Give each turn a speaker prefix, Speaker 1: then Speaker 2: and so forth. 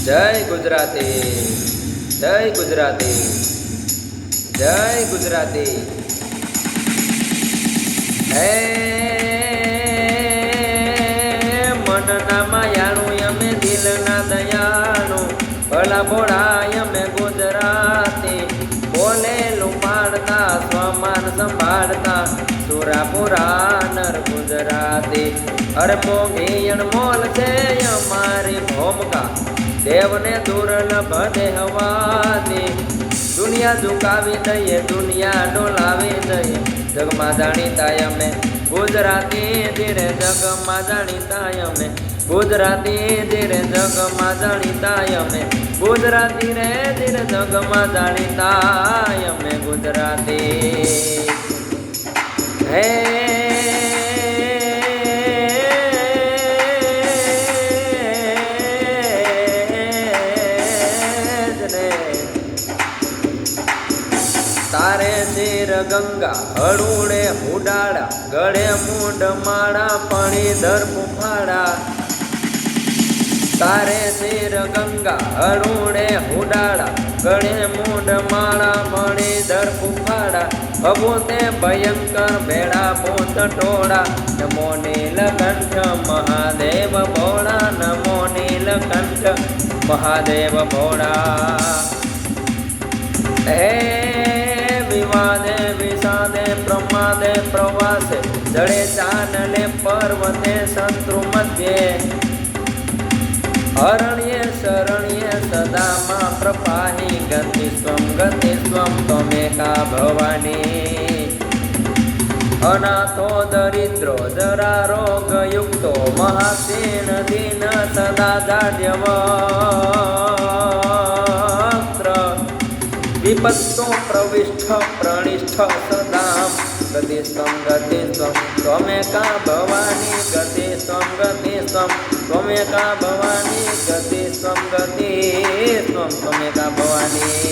Speaker 1: જય ગુજરાતી, જય ગુજરાતી, જય ગુજરાતી. હે મનના માયાણું અમે દિલના દયાણું, ભલા ભોળા અમે ગુજરાતી. બોલેલું પાડતા સ્વમાન સંભાળતા, સુરાપુરા નર ગુજરાતી. અરે મોઘી અણમોલ છે અમારી ભૂમિકા, દેવને દુર્લભ દેહવાદી. દુનિયા ઝુકાવી દઈએ, દુનિયા ડોલાવી દઈએ, જગમાં જાણીતા અમે ગુજરાતી. ધીરે જગમાં જાણીતા અમે ગુજરાતી, ધીરે જગમાં જાણીતા અમે ગુજરાતી રે. ધીરે જગમાં જાણીતા અમે ગુજરાતી. હે તારે શિર ગંગા હળુડે ઉડાડા, ગળે મૂંડ માળા પણી ધરપુફાડા. તારે શિર ગંગા હળુડે ઉડાડા, ગળે મૂંડ માળા મણી ધરપુફાડા. ભભૂતે ભયંકર ભેડા ભૂત ટોળા, નમો નીલકંઠ મહાદેવ ભોળા, નમો નીલકંઠ મહાદેવ ભોળા. હે વિવાદે વિષાદે પ્રમાદે પ્રવાસે, જડે ચાનલે પર્વતે શત્રુ મધ્યે. હરણ્યે શરણ્યે સદામાં પ્રપાહી, ગતિ સ્વમ ત્વમેકા ભવાની. અનાથો દરિદ્રો જરા રોગ યુક્તો, મહાસેન દીન સદા જાડ્યવક્ત્ર. વિપત્તો પ્રવિષ્ઠ પ્રણિષ્ઠ સદામ, ગતિ સ્વમ ત્વમેકા ભવાની. ગતિ સ્વમ ત્વમેકા ભવાની, ગતિ સ્વમ ત્વમેકા ભવાની.